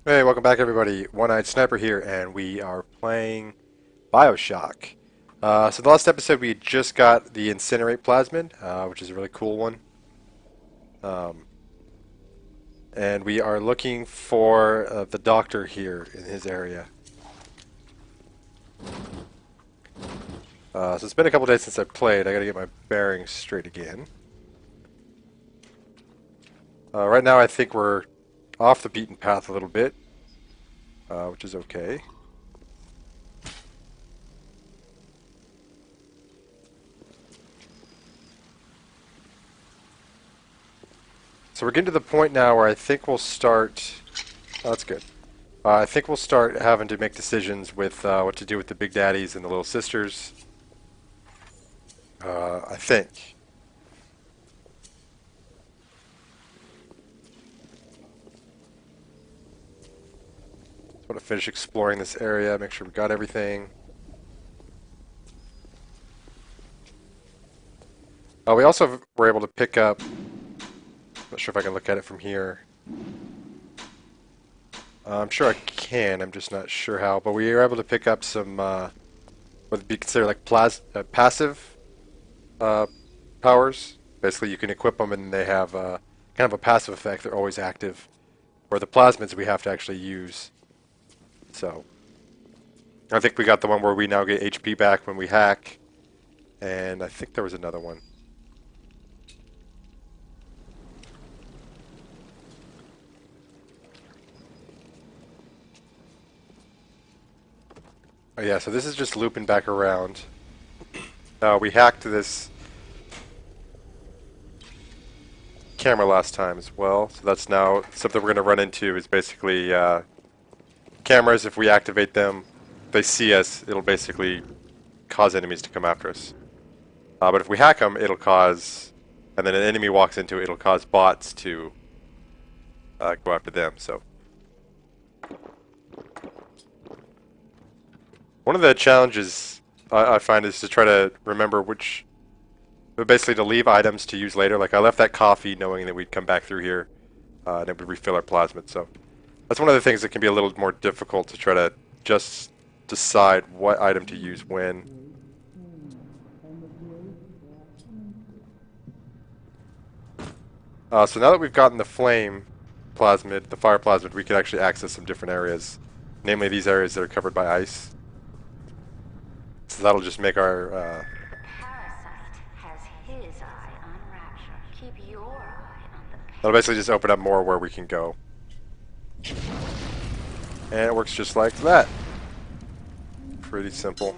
Hey, welcome back everybody. One-Eyed Sniper here, and we are playing Bioshock. So the last episode we just got the Incinerate Plasmid, which is a really cool one. Um, and we are looking for the doctor here in his area. So it's been a couple days since I played. I gotta get my bearings straight again. Right now I think we're off the beaten path a little bit, which is okay. So we're getting to the point now where I think we'll start... Oh, that's good. I think we'll start having to make decisions with what to do with the big daddies and the little sisters. I think. Just want to finish exploring this area, make sure we got everything. We also were able to pick up, not sure if I can look at it from here. I'm sure I can, I'm just not sure how, but we were able to pick up some, what would be considered like passive powers. Basically, you can equip them and they have kind of a passive effect, they're always active. Where the plasmids we have to actually use. So, I think we got the one where we now get HP back when we hack, and I think there was another one. Oh yeah, so this is just looping back around. We hacked this camera last time as well, so that's now something we're going to run into is basically cameras, if we activate them, they see us, it'll basically cause enemies to come after us. But if we hack them, it'll cause, and then an enemy walks into it, it'll cause bots to go after them, so. One of the challenges I find is to try to remember which, basically to leave items to use later. Like I left that coffee knowing that we'd come back through here and it would refill our plasmid. So that's one of the things that can be a little more difficult to try to just decide what item to use when. So now that we've gotten the flame plasmid, the fire plasmid, we can actually access some different areas. Namely these areas that are covered by ice. So that'll just make our... Parasite has his eye on Rapture. Keep your eye on the that'll basically just open up more where we can go. And it works just like that. Pretty simple.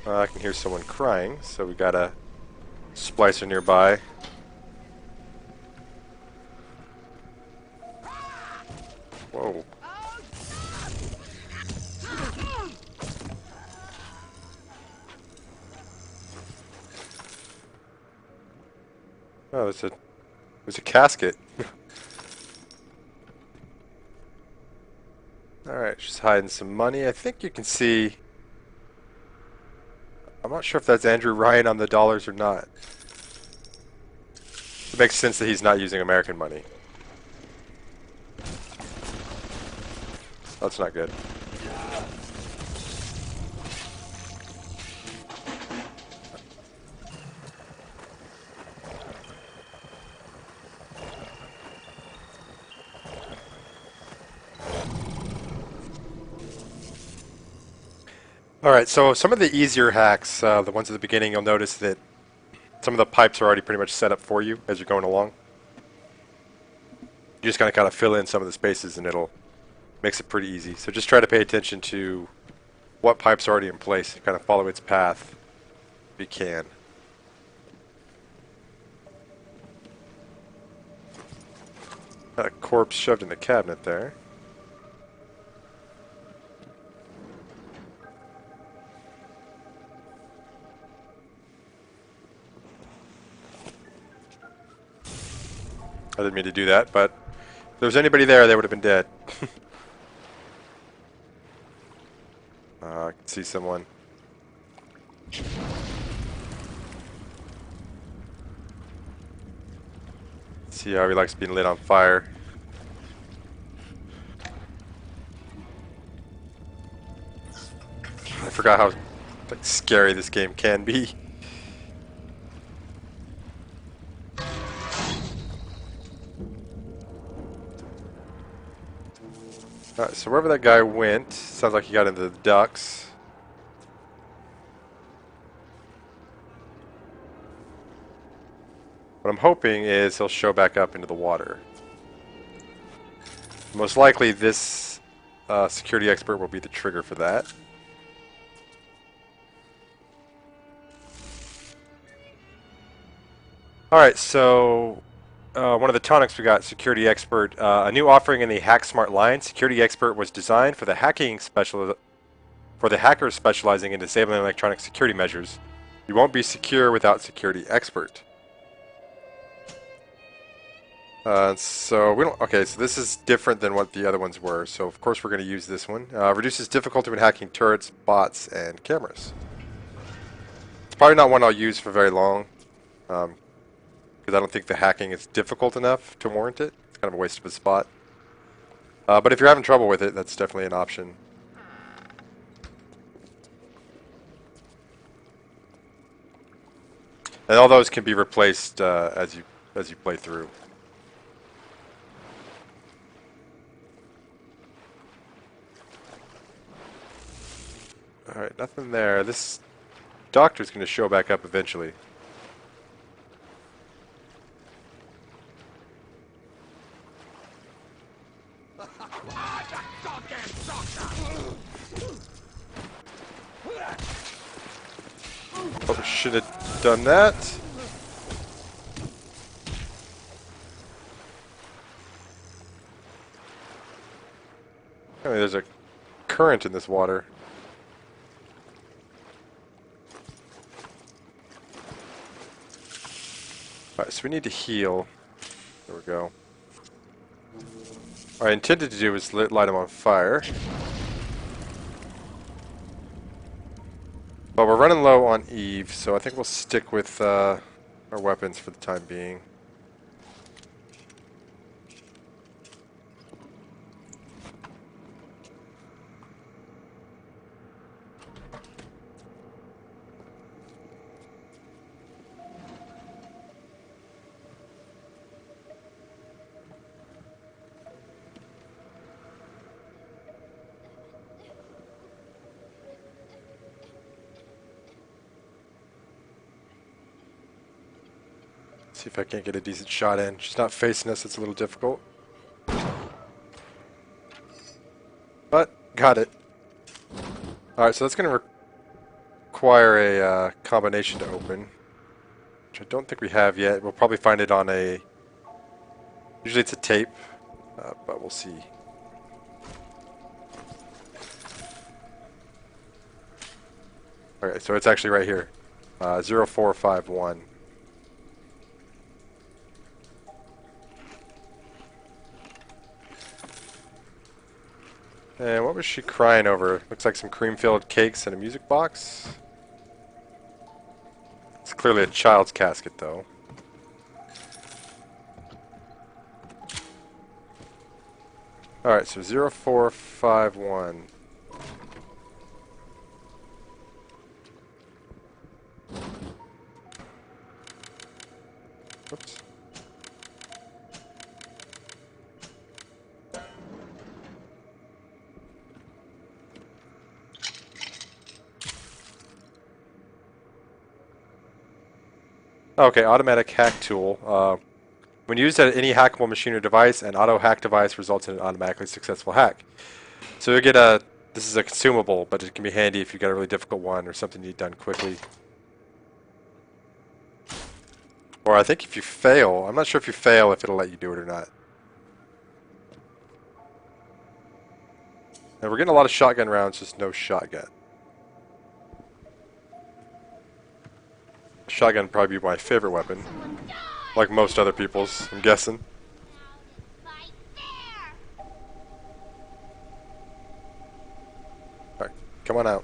I can hear someone crying, so we got a splicer nearby. Whoa. Oh, there's a casket. Alright, she's hiding some money. I think you can see... I'm not sure if that's Andrew Ryan on the dollars or not. It makes sense that he's not using American money. That's not good. Alright, so some of the easier hacks, the ones at the beginning, you'll notice that some of the pipes are already pretty much set up for you as you're going along. You just gotta kind of fill in some of the spaces and it'll makes it pretty easy. So just try to pay attention to what pipe's already in place and kind of follow its path if you can. Got a corpse shoved in the cabinet there. I didn't mean to do that, but if there was anybody there, they would have been dead. I can see someone. See how he likes being lit on fire. I forgot how like scary this game can be. Alright, so wherever that guy went, sounds like he got into the ducts. What I'm hoping is he'll show back up into the water. Most likely this security expert will be the trigger for that. Alright, so one of the tonics we got, Security Expert. A new offering in the Hack Smart line. Security Expert was designed for the hackers specializing in disabling electronic security measures. You won't be secure without Security Expert. So we don't. Okay, so this is different than what the other ones were. So of course we're going to use this one. Reduces difficulty when hacking turrets, bots, and cameras. It's probably not one I'll use for very long, because I don't think the hacking is difficult enough to warrant it. It's kind of a waste of a spot. But if you're having trouble with it, that's definitely an option. And all those can be replaced as you play through. Alright, nothing there. This doctor's going to show back up eventually. Probably should have done that. Apparently there's a current in this water. Alright, so we need to heal. There we go. What I intended to do was light him on fire. But we're running low on Eve, so I think we'll stick with our weapons for the time being. See if I can't get a decent shot in. She's not facing us, it's a little difficult. But, got it. Alright, so that's going to require a combination to open. Which I don't think we have yet. We'll probably find it on a... Usually it's a tape, but we'll see. Alright, so it's actually right here. 0451. And what was she crying over? Looks like some cream-filled cakes and a music box. It's clearly a child's casket, though. Alright, so 0451. Oops. Okay, automatic hack tool. When used at any hackable machine or device, an auto hack device results in an automatically successful hack. So you get this is a consumable, but it can be handy if you've got a really difficult one or something you need done quickly. Or I think if you fail, I'm not sure if you fail if it'll let you do it or not. And we're getting a lot of shotgun rounds, just no shotgun. Shotgun would probably be my favorite weapon. Like most other people's, I'm guessing. Alright, Come on out.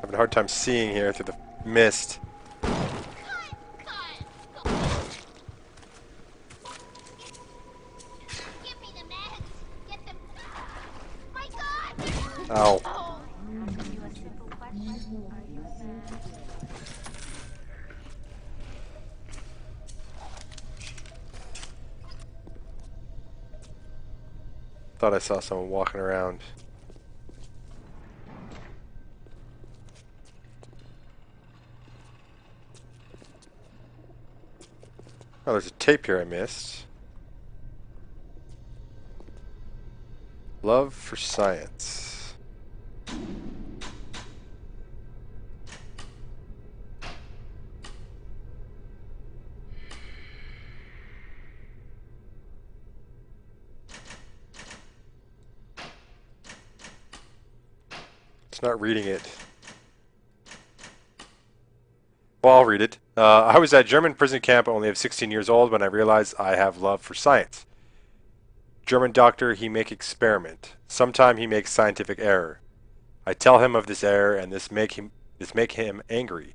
Having a hard time seeing here through the mist. Ow. Thought I saw someone walking around. Oh, there's a tape here I missed. Love for science. It's not reading it. Well, I'll read it. I was at a German prison camp, only of 16 years old, when I realized I have love for science. German doctor, he make experiment. Sometime he makes scientific error. I tell him of this error, and this make him angry.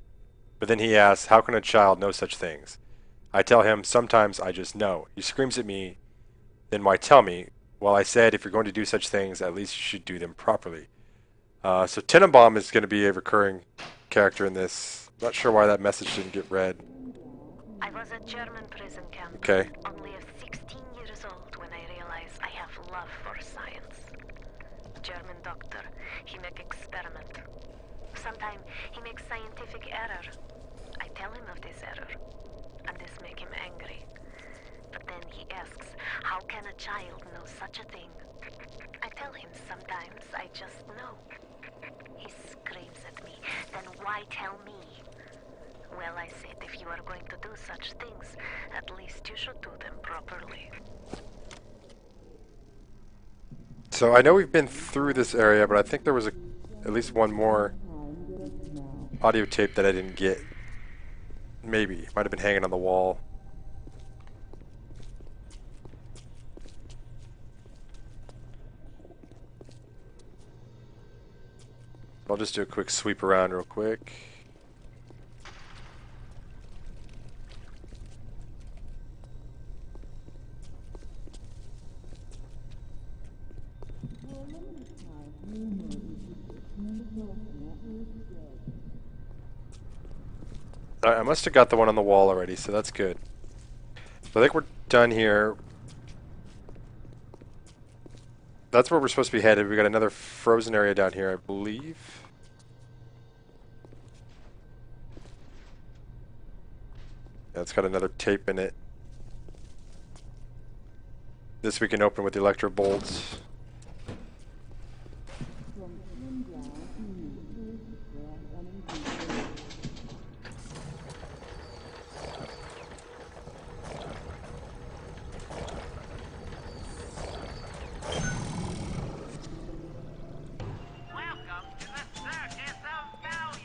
But then he asks, how can a child know such things? I tell him, sometimes I just know. He screams at me, then why tell me? Well, I said, if you're going to do such things, at least you should do them properly. So Tenenbaum is going to be a recurring character in this. Not sure why that message didn't get read. I was at German prison camp. Okay. Only of 16 years old when I realized I have love for science. German doctor, he make experiment. Sometime he makes scientific error. I tell him of this error, and this make him angry. But then he asks, how can a child know such a thing? I tell him sometimes I just know. He screams at me, then why tell me? Well, I said, if you are going to do such things, at least you should do them properly. So I know we've been through this area, but I think there was at least one more audio tape that I didn't get. Maybe. It might have been hanging on the wall. I'll just do a quick sweep around real quick. Alright, I must have got the one on the wall already, so that's good. So I think we're done here. That's where we're supposed to be headed. We got another frozen area down here, I believe. Yeah, it's got another tape in it. This we can open with the electro bolts.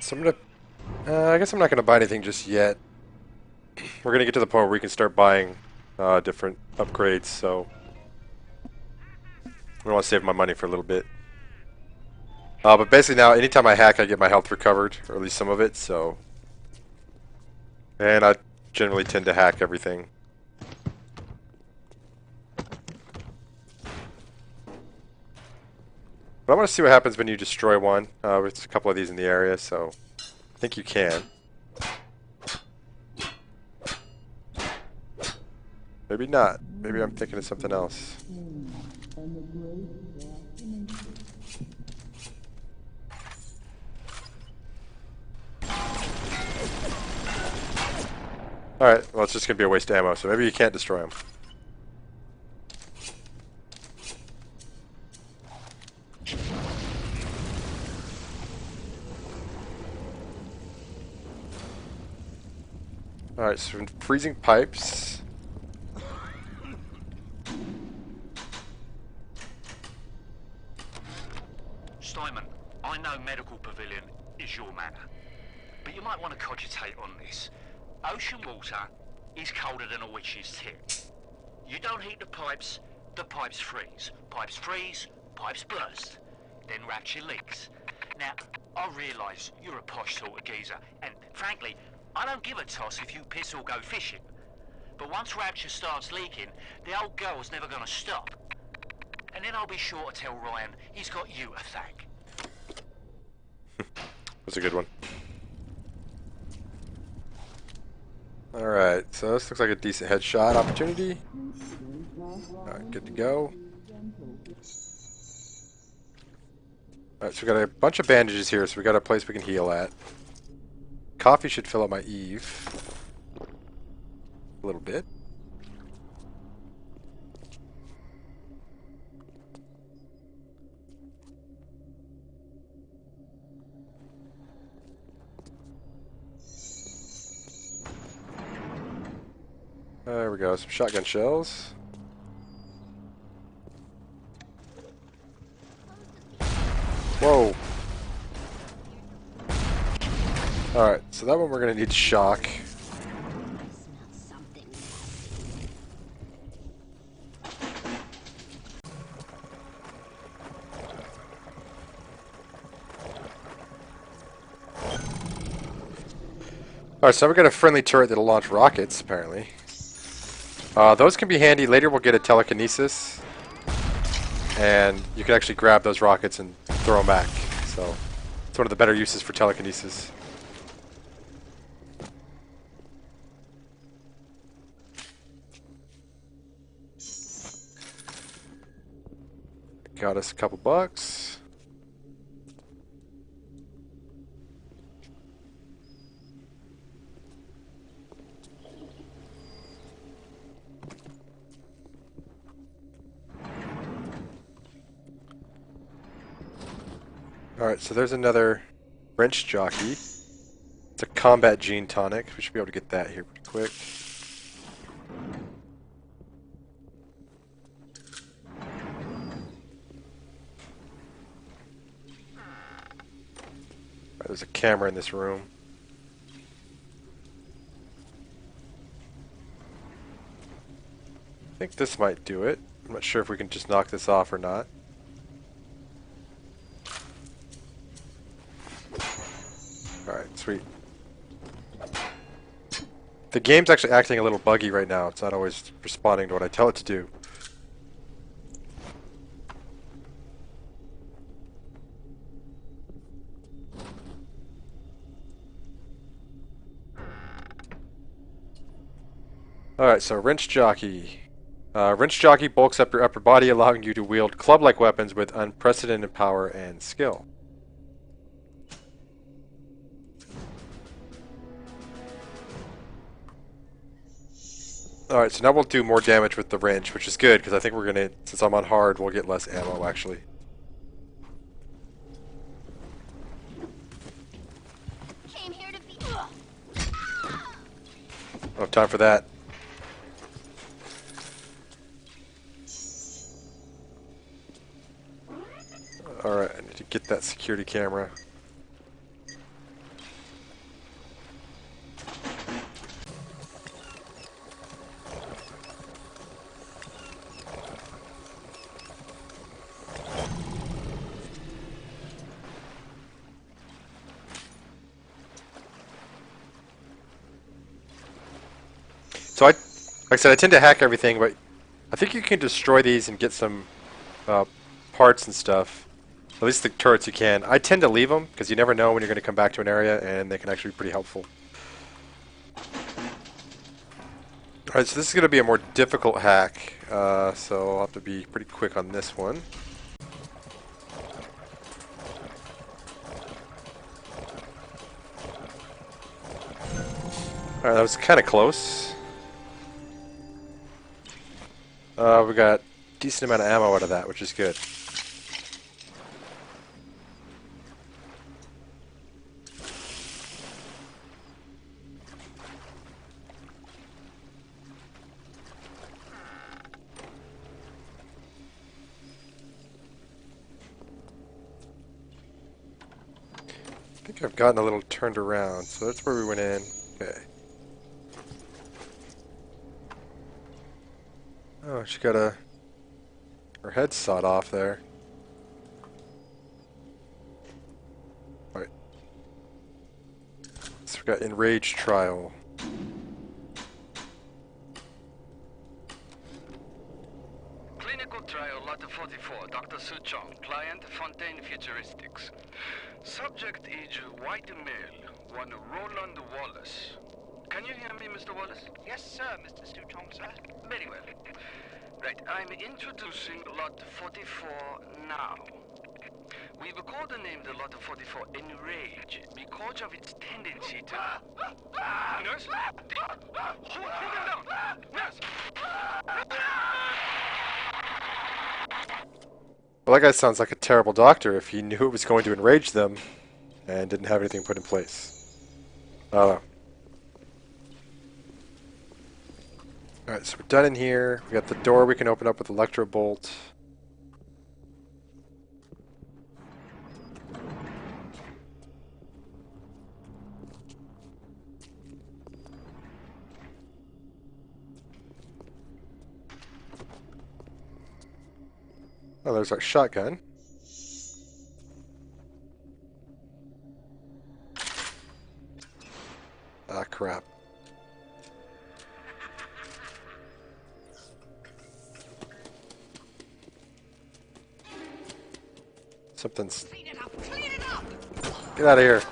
So I'm gonna, I guess I'm not gonna buy anything just yet. We're gonna get to the point where we can start buying different upgrades, so I want to save my money for a little bit. But basically now, anytime I hack, I get my health recovered, or at least some of it, so... And I generally tend to hack everything. But I want to see what happens when you destroy one. There's a couple of these in the area, so I think you can. Maybe not. Maybe I'm thinking of something else. Alright, well it's just going to be a waste of ammo, so maybe you can't destroy them. Alright, so freezing pipes. Steinman, I know Medical Pavilion is your manor, but you might want to cogitate on this. Ocean water, is colder than a witch's tit. You don't heat the pipes freeze. Pipes freeze, pipes burst. Then Rapture leaks. Now, I realise you're a posh sort of geezer, and frankly, I don't give a toss if you piss or go fishing. But once Rapture starts leaking, the old girl's never gonna stop. And then I'll be sure to tell Ryan he's got you to thank. That's a good one. Alright, so this looks like a decent headshot opportunity. Alright, good to go. Alright, so we got a bunch of bandages here, so we got a place we can heal at. Coffee should fill up my Eve. A little bit. There we go, some shotgun shells. Whoa! Alright, so that one we're gonna need shock. Alright, so we got a friendly turret that'll launch rockets, apparently. Those can be handy. Later we'll get a telekinesis. And you can actually grab those rockets and throw them back. So, it's one of the better uses for telekinesis. Got us a couple bucks. Alright, so there's another wrench jockey. It's a combat gene tonic. We should be able to get that here pretty quick. Alright, there's a camera in this room. I think this might do it. I'm not sure if we can just knock this off or not. Alright, sweet. The game's actually acting a little buggy right now. It's not always responding to what I tell it to do. Alright, so wrench jockey. Wrench jockey bulks up your upper body, allowing you to wield club-like weapons with unprecedented power and skill. Alright, so now we'll do more damage with the wrench, which is good, because I think we're gonna, since I'm on hard, we'll get less ammo, actually. Came here to be. Don't have time for that. Alright, I need to get that security camera. So like I said, I tend to hack everything, but I think you can destroy these and get some parts and stuff. At least the turrets you can. I tend to leave them, because you never know when you're going to come back to an area, and they can actually be pretty helpful. Alright, so this is going to be a more difficult hack, so I'll have to be pretty quick on this one. Alright, that was kind of close. We got a decent amount of ammo out of that, which is good. I think I've gotten a little turned around, so that's where we went in. Okay. Oh, she got her head sawed off there. Alright. So we got Enraged Trial. Clinical trial lot 44, Dr. Su Chong, client Fontaine Futuristics. Subject age white male, one Roland Wallace. Can you hear me, Mr. Wallace? Yes, sir, Mr. Su Chong, sir. Very well. Right, I'm introducing lot 44 now. We've codenamed the lot 44 Enrage because of its tendency to... Nurse? Hold him down! Nurse! Well, that guy sounds like a terrible doctor if he knew it was going to enrage them and didn't have anything put in place. Oh. Alright, so we're done in here. We got the door we can open up with electrobolt. Oh, there's our shotgun. Ah, crap. Something's... Clean it up! Clean it up! Get out of here.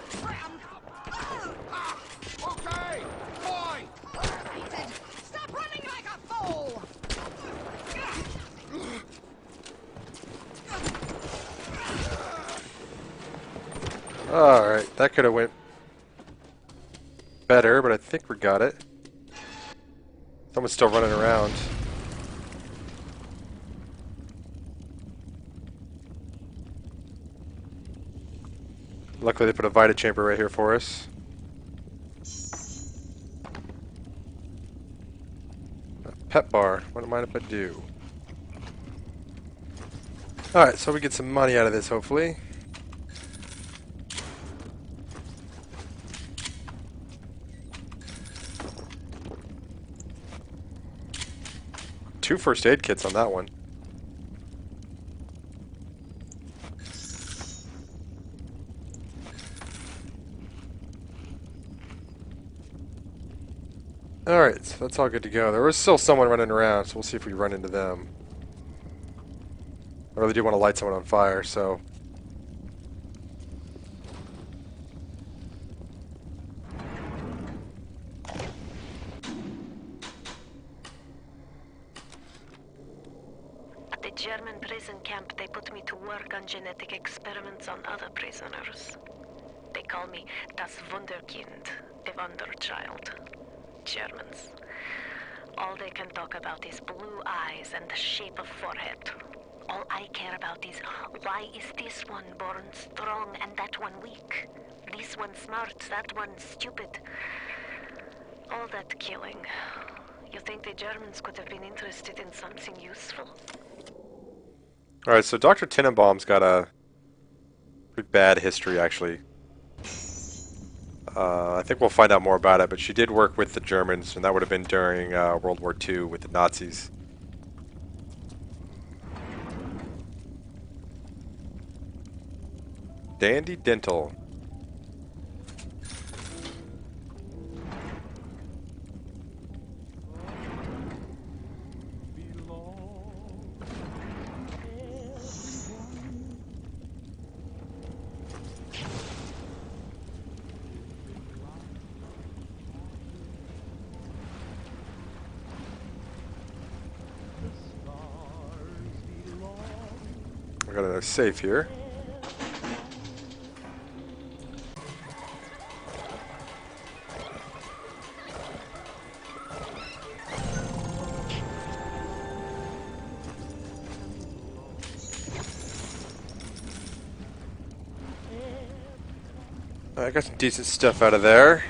Okay, fine! Stop running like a fool! Alright, that could have went better, but I think we got it. Someone's still running around. Luckily they put a Vita chamber right here for us. A pet bar. What don't mind if I do? Alright, so we get some money out of this, hopefully. Two first aid kits on that one. Alright, so that's all good to go. There was still someone running around, so we'll see if we run into them. I really do want to light someone on fire, so... At the German prison camp, they put me to work on genetic experiments on other prisoners. They call me das Wunderkind, the Wonder Child. Germans. All they can talk about is blue eyes and the shape of forehead. All I care about is why is this one born strong and that one weak? This one smart, that one stupid. All that killing. You think the Germans could have been interested in something useful? Alright, so Dr. Tenenbaum's got a pretty bad history, actually. I think we'll find out more about it, but she did work with the Germans, and that would have been during World War II with the Nazis. Dandy Dental. We got a safe here. I got some decent stuff out of there.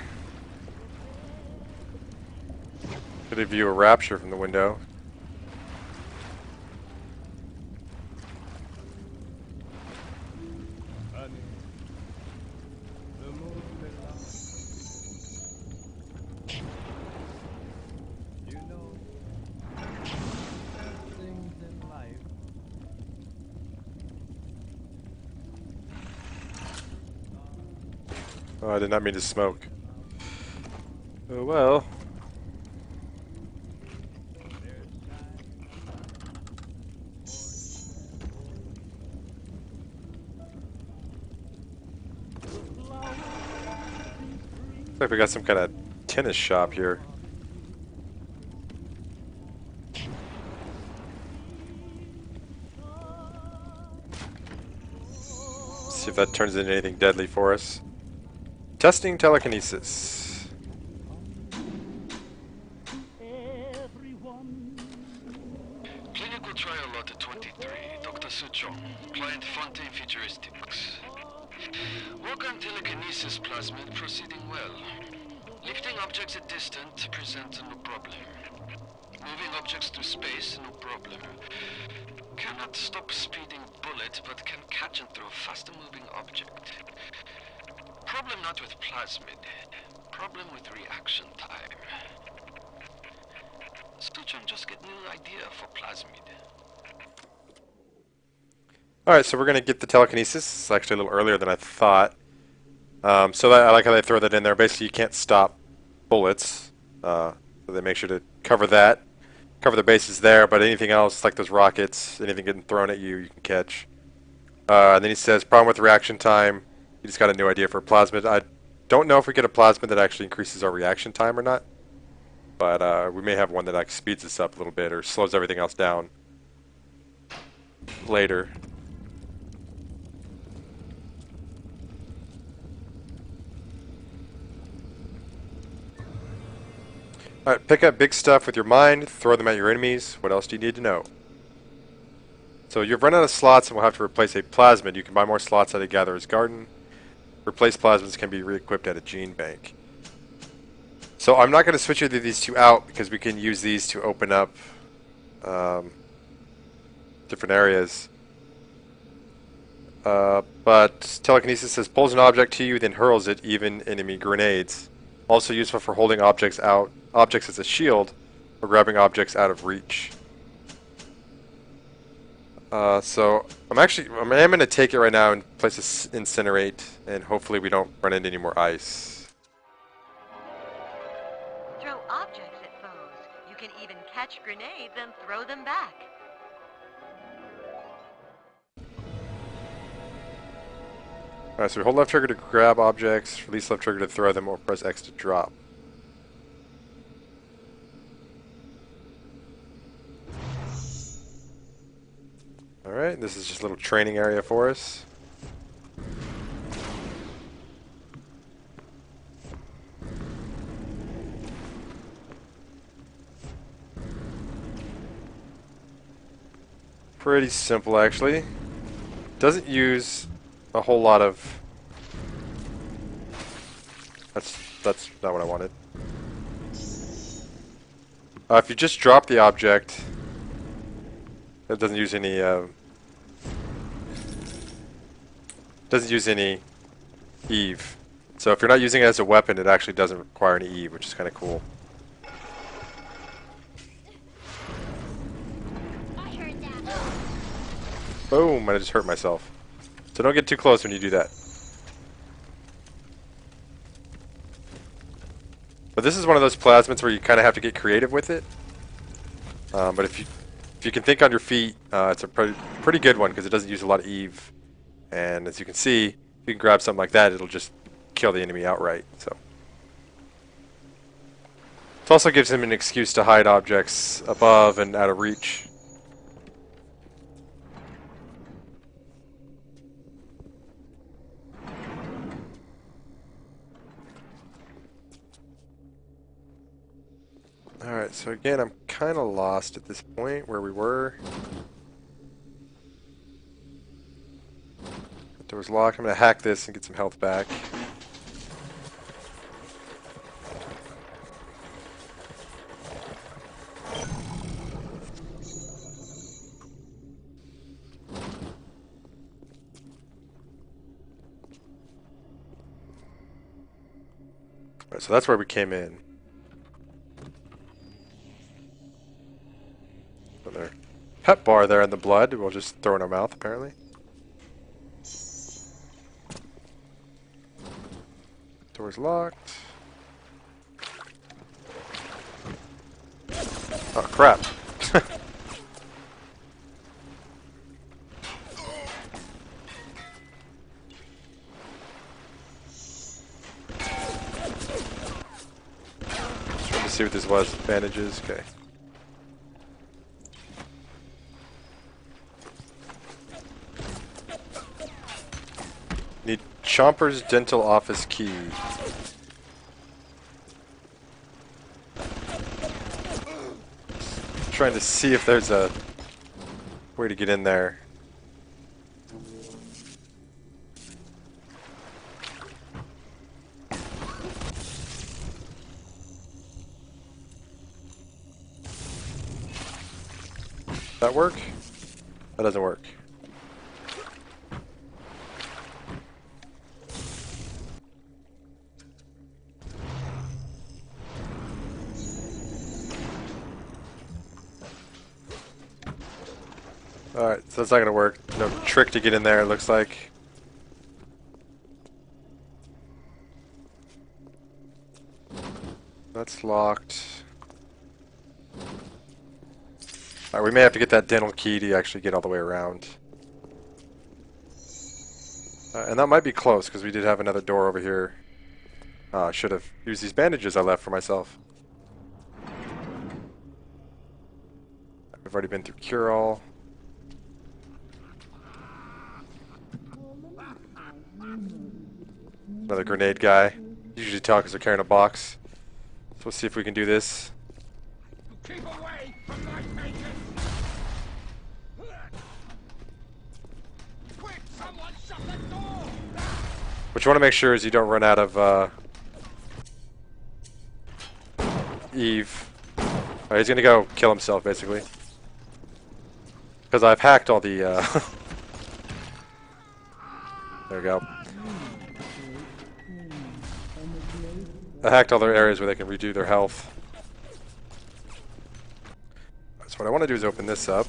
Could view a rapture from the window. Oh, I did not mean to smoke. Oh well. Looks like we got some kind of tennis shop here. See if that turns into anything deadly for us. Testing telekinesis. Clinical trial lot 23, Dr. Suchong, client Fontaine Futuristics. Work on telekinesis plasmid proceeding well. Lifting objects at distance presents no problem. Moving objects through space, no problem. Cannot stop speeding bullet, but can catch and throw faster moving object. Problem not with plasmid. Problem with reaction time. Suchong just get new idea for plasmid. Alright, so we're going to get the telekinesis. It's actually a little earlier than I thought. So I like how they throw that in there. Basically, you can't stop bullets. So they make sure to cover that. Cover the bases there, but anything else, like those rockets, anything getting thrown at you, you can catch. And then he says, problem with reaction time. He just got a new idea for a plasmid. I don't know if we get a plasmid that actually increases our reaction time or not. But we may have one that like speeds us up a little bit or slows everything else down later. Alright, pick up big stuff with your mind, throw them at your enemies. What else do you need to know? So you've run out of slots and we'll have to replace a plasmid. You can buy more slots at a gatherer's garden. Replace plasmids can be re-equipped at a gene bank. So I'm not going to switch either of these two out because we can use these to open up different areas. But telekinesis says pulls an object to you, then hurls it, even enemy grenades. Also useful for holding objects as a shield, or grabbing objects out of reach. So I'm going to take it right now and place this incinerate, and hopefully we don't run into any more ice. Throw objects at foes. You can even catch grenades and throw them back. Alright, so we hold left trigger to grab objects, release left trigger to throw them, or press X to drop. Alright, this is just a little training area for us. Pretty simple, actually. Doesn't use a whole lot of... That's not what I wanted. If you just drop the object, it doesn't use any Eve. So if you're not using it as a weapon, it actually doesn't require any Eve, which is kind of cool. Boom! I just hurt myself. So don't get too close when you do that. But this is one of those plasmids where you kind of have to get creative with it. But if you can think on your feet, it's a pretty good one because it doesn't use a lot of Eve. And as you can see, if you can grab something like that, it'll just kill the enemy outright. So it also gives him an excuse to hide objects above and out of reach. Alright, so again, I'm kind of lost at this point where we were. The door's locked. I'm going to hack this and get some health back. Alright, so that's where we came in. Their pep bar there in the blood. We'll just throw in our mouth, apparently. Door's locked. Oh crap. Trying to see what this was. Bandages. Okay. Need Chomper's dental office key. Trying to see if there's a way to get in there. That work? That doesn't work. Alright, so that's not gonna work. No trick to get in there, it looks like. That's locked. Alright, we may have to get that dental key to actually get all the way around. And that might be close, because we did have another door over here. I should have used these bandages I left for myself. We've already been through Cure-All. Another grenade guy. Usually tell because they're carrying a box. So let's see if we can do this. Keep away from my bacon! Quick, someone shut the door! What you want to make sure is you don't run out of Eve. Alright, he's gonna go kill himself basically. Because I've hacked all the there we go. I hacked all their areas where they can redo their health. So what I want to do is open this up.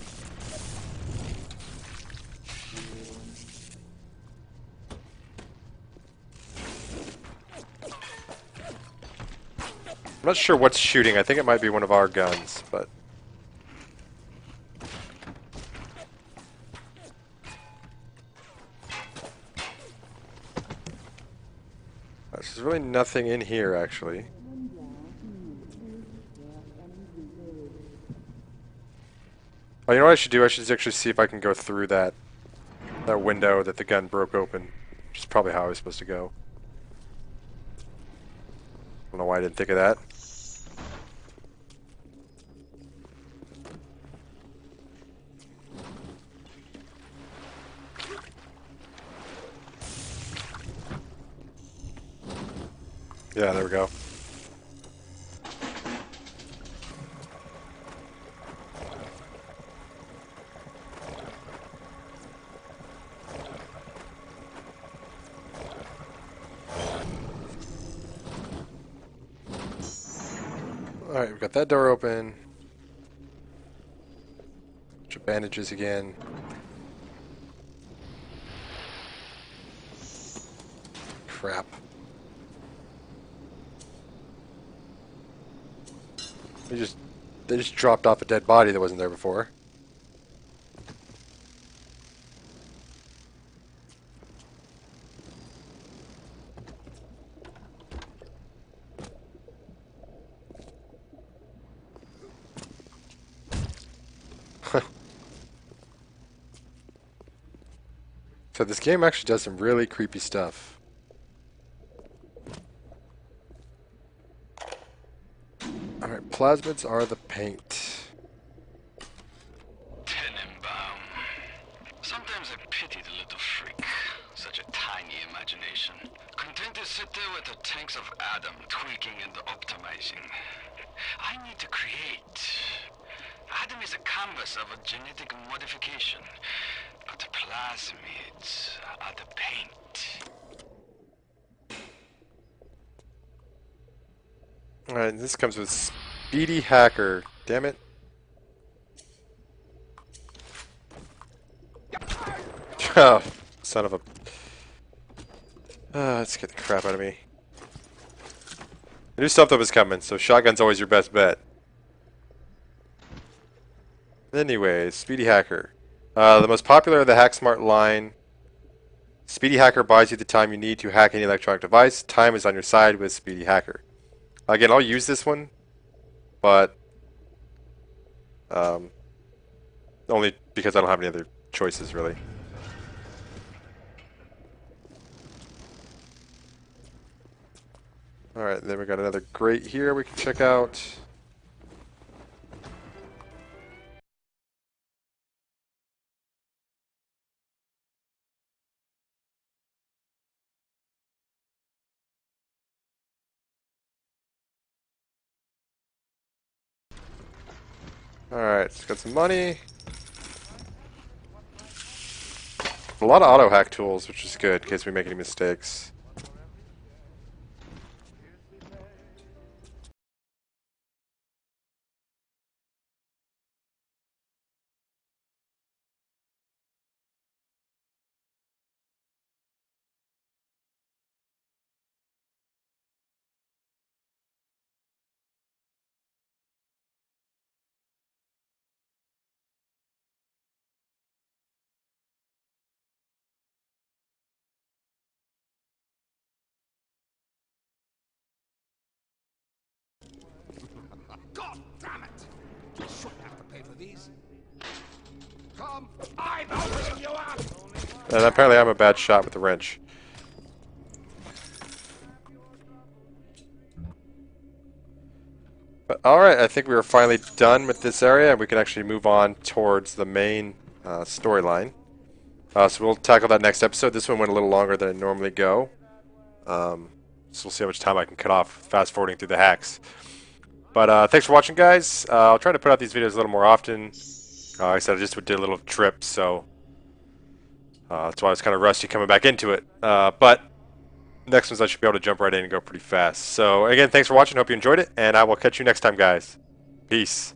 I'm not sure what's shooting. I think it might be one of our guns, but... There's really nothing in here, actually. Oh, you know what I should do? I should actually see if I can go through that window that the gun broke open. Which is probably how I was supposed to go. I don't know why I didn't think of that. Yeah, there we go. Alright, we've got that door open. Bunch of bandages again. Crap. They just dropped off a dead body that wasn't there before. So this game actually does some really creepy stuff. Alright, plasmids are the paint. Tenenbaum. Sometimes I pity the little freak. Such a tiny imagination. Content to sit there with the tanks of Adam tweaking and optimizing. I need to create. Adam is a canvas of a genetic modification, but the plasmids are the paint. Alright, this comes with Speedy Hacker. Damn it. Oh, son of a... let's get the crap out of me. The new stuff is coming, so shotgun's always your best bet. Anyways, Speedy Hacker. The most popular of the HackSmart line. Speedy Hacker buys you the time you need to hack any electronic device. Time is on your side with Speedy Hacker. Again, I'll use this one, but um, only because I don't have any other choices, really. Alright, then we got another grate here we can check out. Alright, so got some money. A lot of auto hack tools, which is good in case we make any mistakes. God damn it! We shouldn't have to pay for these. Come, I'm opening you up! And apparently I'm a bad shot with the wrench. But alright, I think we are finally done with this area, and we can actually move on towards the main storyline. So we'll tackle that next episode. This one went a little longer than I normally go. So we'll see how much time I can cut off fast forwarding through the hacks. But thanks for watching, guys. I'll try to put out these videos a little more often. Like I said, I just did a little trip, so that's why I was kind of rusty coming back into it. But next ones I should be able to jump right in and go pretty fast. So again, thanks for watching. Hope you enjoyed it, and I will catch you next time, guys. Peace.